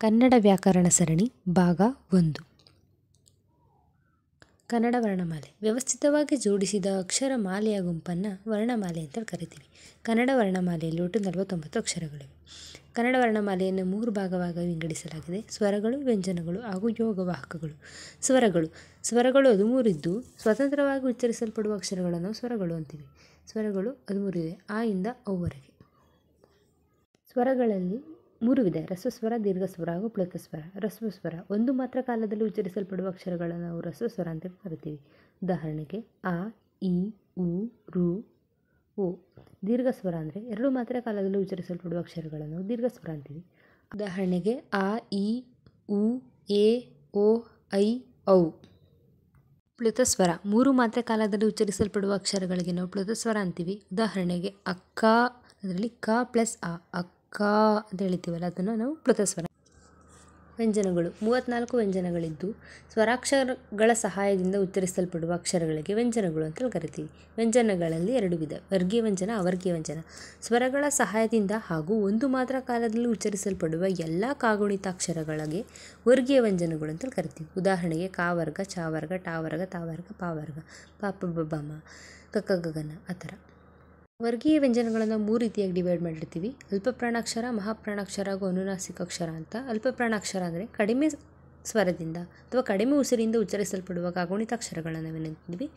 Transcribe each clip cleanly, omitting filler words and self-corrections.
ಕನ್ನಡ ವ್ಯಾಕರಣ ಸರಣಿ ಭಾಗ 1. ಕನ್ನಡ ವರ್ಣಮಾಲೆ. ವ್ಯವಸ್ಥಿತವಾಗಿ ಜೋಡಿಸಿದ ಅಕ್ಷರ ಮಾಲೆಯ ಗುಂಪನ್ನು ವರ್ಣಮಾಲೆ ಅಂತ ಕರಿತೀವಿ. ಕನ್ನಡ ವರ್ಣಮಾಲೆಯಲ್ಲಿ ಒಟ್ಟು 49 ಅಕ್ಷರಗಳಿವೆ. ಕನ್ನಡ ವರ್ಣಮಾಲೆಯನ್ನು 3 ಭಾಗವಾಗಿ ವಿಂಗಡಿಸಲಾಗಿದೆ: ಸ್ವರಗಳು, ವ್ಯಂಜನಗಳು ಹಾಗೂ ಯೋಗವಾಹಕಗಳು. ಸ್ವರಗಳು 13 ಇದ್ದು ಸ್ವತಂತ್ರವಾಗಿ ಉಚ್ಚರಿಸಲ್ಪಡುವ ಅಕ್ಷರಗಳನ್ನು ಸ್ವರಗಳು ಅಂತೀವಿ. ಸ್ವರಗಳು 13 ಇವೆ, ಆ ಇಂದ ಔವರೆಗೆ. ಸ್ವರಗಳಲ್ಲಿ 3 ವಿಧ: ರಸ್ವಸ್ವರ, ದೀರ್ಘಸ್ವರ ಹಾಗೂ ಪ್ಲುತಸ್ವರ. ರಸ್ವಸ್ವರ ಒಂದು ಮಾತ್ರ ಕಾಲದಲ್ಲಿ ಉಚ್ಚರಿಸಲ್ಪಡುವ ಅಕ್ಷರಗಳನ್ನು ನಾವು ರಸ್ವಸ್ವರ ಅಂತ ಕರಿತೀವಿ. ಉದಾಹರಣೆಗೆ ಆ, ಇ, ಉ, ರು, ಓ. ದೀರ್ಘಸ್ವರ ಅಂದರೆ 2 ಮಾತ್ರ ಕಾಲದಲ್ಲಿ ಉಚ್ಚರಿಸಲ್ಪಡುವ ಅಕ್ಷರಗಳನ್ನು ನಾವು ದೀರ್ಘಸ್ವರ ಅಂತೀವಿ. ಉದಾಹರಣೆಗೆ ಆ, ಇ, ಉ, ಎ, ಓ, ಐ, ಔ. ಪ್ಲುತಸ್ವರ 3 ಮಾತ್ರ ಕಾಲದಲ್ಲಿ ಉಚ್ಚರಿಸಲ್ಪಡುವ ಅಕ್ಷರಗಳಿಗೆ ನಾವು ಪ್ಲುತಸ್ವರ ಅಂತೀವಿ. ಉದಾಹರಣೆಗೆ ಅಕ್ಕ, ಅದರಲ್ಲಿ ಕ ಪ್ಲಸ್ ಅ, ಅಕ್ಕ ಅಂತ ಹೇಳ್ತೀವಲ್ಲ, ಅದನ್ನು ನಾವು ಪ್ಲುತಸ್ವರ. ವ್ಯಂಜನಗಳು 34 ವ್ಯಂಜನಗಳಿದ್ದು ಸ್ವರಾಕ್ಷರಗಳ ಸಹಾಯದಿಂದ ಉಚ್ಚರಿಸಲ್ಪಡುವ ಅಕ್ಷರಗಳಿಗೆ ವ್ಯಂಜನಗಳು ಅಂತ ಕರಿತೀವಿ. ವ್ಯಂಜನಗಳಲ್ಲಿ 2 ವಿಧ: ವರ್ಗೀಯ ವ್ಯಂಜನ, ಅವರ್ಗೀಯ ವ್ಯಂಜನ. ಸ್ವರಗಳ ಸಹಾಯದಿಂದ ಹಾಗೂ ಒಂದು ಮಾತ್ರ ಕಾಲದಲ್ಲಿ ಉಚ್ಚರಿಸಲ್ಪಡುವ ಎಲ್ಲ ಕಾಗುಣಿತಾಕ್ಷರಗಳಿಗೆ ವರ್ಗೀಯ ವ್ಯಂಜನಗಳು ಅಂತ ಕರಿತೀವಿ. ಉದಾಹರಣೆಗೆ ಕ ವರ್ಗ, ಚ ವರ್ಗ, ಟ ವರ್ಗ, ತ ವರ್ಗ, ಪ ವರ್ಗ, ಪ ಪ ಬ ಬ ಮ, ಕ ಕ ಗ ಗ ನ, ಆ ಥರ. ವರ್ಗೀಯ ವ್ಯಂಜನಗಳನ್ನು 3 ರೀತಿಯಾಗಿ ಡಿವೈಡ್ ಮಾಡಿರ್ತೀವಿ: ಅಲ್ಪ ಪ್ರಾಣಾಕ್ಷರ, ಮಹಾಪ್ರಾಣಾಕ್ಷರ ಹಾಗೂ ಅನುನಾಸಿಕ ಅಕ್ಷರ ಅಂತ. ಅಲ್ಪ ಪ್ರಾಣಾಕ್ಷರ ಅಂದರೆ ಕಡಿಮೆ ಸ್ವರದಿಂದ ಅಥವಾ ಕಡಿಮೆ ಉಸಿರಿಂದ ಉಚ್ಚರಿಸಲ್ಪಡುವ ಕಾಗುಣಿತಾಕ್ಷರಗಳನ್ನು ನಾವೇನಂತೀವಿ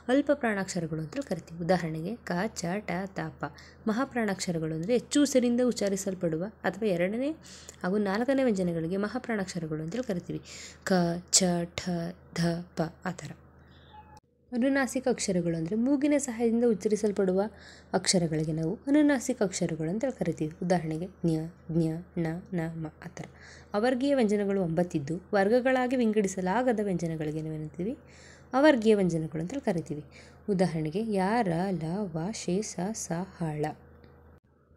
ಅಲ್ಪ ಪ್ರಾಣಾಕ್ಷರಗಳು ಅಂತ ಕರಿತೀವಿ. ಉದಾಹರಣೆಗೆ ಕ, ಚ, ಟ, ತ, ಪ. ಮಹಾಪ್ರಾಣಾಕ್ಷರಗಳು ಅಂದರೆ ಹೆಚ್ಚು ಉಸಿರಿಂದ ಉಚ್ಚರಿಸಲ್ಪಡುವ ಅಥವಾ 2ನೇ ಹಾಗೂ 4ನೇ ವ್ಯಂಜನಗಳಿಗೆ ಮಹಾಪ್ರಾಣಾಕ್ಷರಗಳು ಅಂತೇಳಿ ಕರಿತೀವಿ. ಕ, ಚ, ಠ, ಧ, ಪ, ಆ ಥರ. ಅನುನಾಸಿಕ ಅಕ್ಷರಗಳು ಅಂದರೆ ಮೂಗಿನ ಸಹಾಯದಿಂದ ಉಚ್ಚರಿಸಲ್ಪಡುವ ಅಕ್ಷರಗಳಿಗೆ ನಾವು ಅನುನಾಸಿಕ ಅಕ್ಷರಗಳು ಅಂತ ಕರಿತೀವಿ. ಉದಾಹರಣೆಗೆ ಜ್ಞ, ಜ್ಞ, ಣ, ನ, ಮ, ಆ ಥರ. ಅವರ್ಗೀಯ ವ್ಯಂಜನಗಳು 9 ಇದ್ದು ವರ್ಗಗಳಾಗಿ ವಿಂಗಡಿಸಲಾಗದ ವ್ಯಂಜನಗಳಿಗೆ ನಾವೇನಂತೀವಿ ಅವರ್ಗೀಯ ವ್ಯಂಜನಗಳು ಅಂತ ಕರಿತೀವಿ. ಉದಾಹರಣೆಗೆ ಯ, ರ, ಲ, ವ, ಶೇ, ಸ, ಸ, ಹ, ಳ.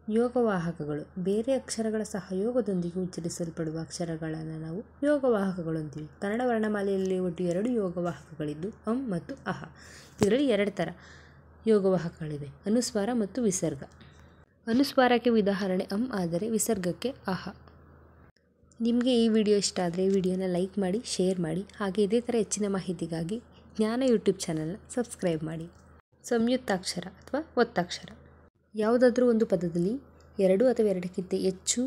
ಯೋಗವಾಹಕಗಳು ಬೇರೆ ಅಕ್ಷರಗಳ ಸಹಯೋಗದೊಂದಿಗೆ ಉಚ್ಚರಿಸಲ್ಪಡುವ ಅಕ್ಷರಗಳನ್ನು ನಾವು ಯೋಗವಾಹಕಗಳು ಅಂತೀವಿ. ಕನ್ನಡ ವರ್ಣಮಾಲೆಯಲ್ಲಿ ಒಟ್ಟು 2 ಯೋಗವಾಹಕಗಳಿದ್ದು ಅಂ ಮತ್ತು ಅಹ. ಇದರಲ್ಲಿ 2 ಥರ ಯೋಗವಾಹಕಗಳಿವೆ: ಅನುಸ್ವಾರ ಮತ್ತು ವಿಸರ್ಗ. ಅನುಸ್ವಾರಕ್ಕೆ ಉದಾಹರಣೆ ಅಂ ಆದರೆ ವಿಸರ್ಗಕ್ಕೆ ಅಹ. ನಿಮಗೆ ಈ ವಿಡಿಯೋ ಇಷ್ಟ ಆದರೆ ಈ ವಿಡಿಯೋನ ಲೈಕ್ ಮಾಡಿ, ಶೇರ್ ಮಾಡಿ. ಹಾಗೆ ಇದೇ ಥರ ಹೆಚ್ಚಿನ ಮಾಹಿತಿಗಾಗಿ ಜ್ಞಾನ ಯೂಟ್ಯೂಬ್ ಚಾನಲ್ನ ಸಬ್ಸ್ಕ್ರೈಬ್ ಮಾಡಿ. ಸಂಯುಕ್ತಾಕ್ಷರ ಅಥವಾ ಒತ್ತಾಕ್ಷರ. ಯಾವುದಾದ್ರೂ ಒಂದು ಪದದಲ್ಲಿ 2 ಅಥವಾ 2ಕ್ಕಿಂತ ಹೆಚ್ಚು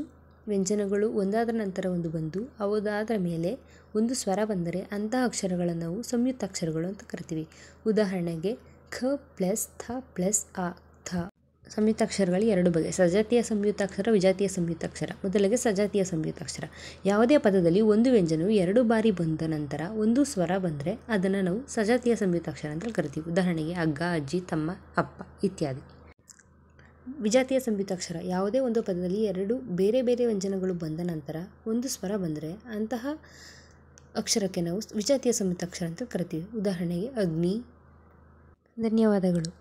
ವ್ಯಂಜನಗಳು ಒಂದಾದ ನಂತರ ಒಂದು ಬಂದು ಅವುದಾದ ಮೇಲೆ ಒಂದು ಸ್ವರ ಬಂದರೆ ಅಂತಹ ಅಕ್ಷರಗಳನ್ನು ನಾವು ಸಂಯುಕ್ತಾಕ್ಷರಗಳು ಅಂತ ಕರಿತೀವಿ. ಉದಾಹರಣೆಗೆ ಖ ಪ್ಲಸ್ ಥ ಪ್ಲಸ್ ಆ, ಥ. ಸಂಯುಕ್ತಾಕ್ಷರಗಳು 2 ಬಗೆ: ಸಜಾತಿಯ ಸಂಯುಕ್ತಾಕ್ಷರ, ವಿಜಾತಿಯ ಸಂಯುಕ್ತಾಕ್ಷರ. ಮೊದಲಿಗೆ ಸಜಾತಿಯ ಸಂಯುಕ್ತಾಕ್ಷರ. ಯಾವುದೇ ಪದದಲ್ಲಿ ಒಂದು ವ್ಯಂಜನವು 2 ಬಾರಿ ಬಂದ ನಂತರ ಒಂದು ಸ್ವರ ಬಂದರೆ ಅದನ್ನು ನಾವು ಸಜಾತಿಯ ಸಂಯುಕ್ತಾಕ್ಷರ ಅಂತ ಕರಿತೀವಿ. ಉದಾಹರಣೆಗೆ ಅಗ್ಗ, ಅಜ್ಜಿ, ತಮ್ಮ, ಅಪ್ಪ ಇತ್ಯಾದಿ. ವಿಜಾತಿಯ ಸಂಯುಕ್ತಾಕ್ಷರ. ಯಾವುದೇ ಒಂದು ಪದದಲ್ಲಿ 2 ಬೇರೆ ಬೇರೆ ವ್ಯಂಜನಗಳು ಬಂದ ನಂತರ ಒಂದು ಸ್ವರ ಬಂದರೆ ಅಂತಹ ಅಕ್ಷರಕ್ಕೆ ನಾವು ವಿಜಾತಿಯ ಸಂಯುಕ್ತಾಕ್ಷರ ಅಂತ ಕರಿತೀವಿ. ಉದಾಹರಣೆಗೆ ಅಗ್ನಿ. ಧನ್ಯವಾದಗಳು.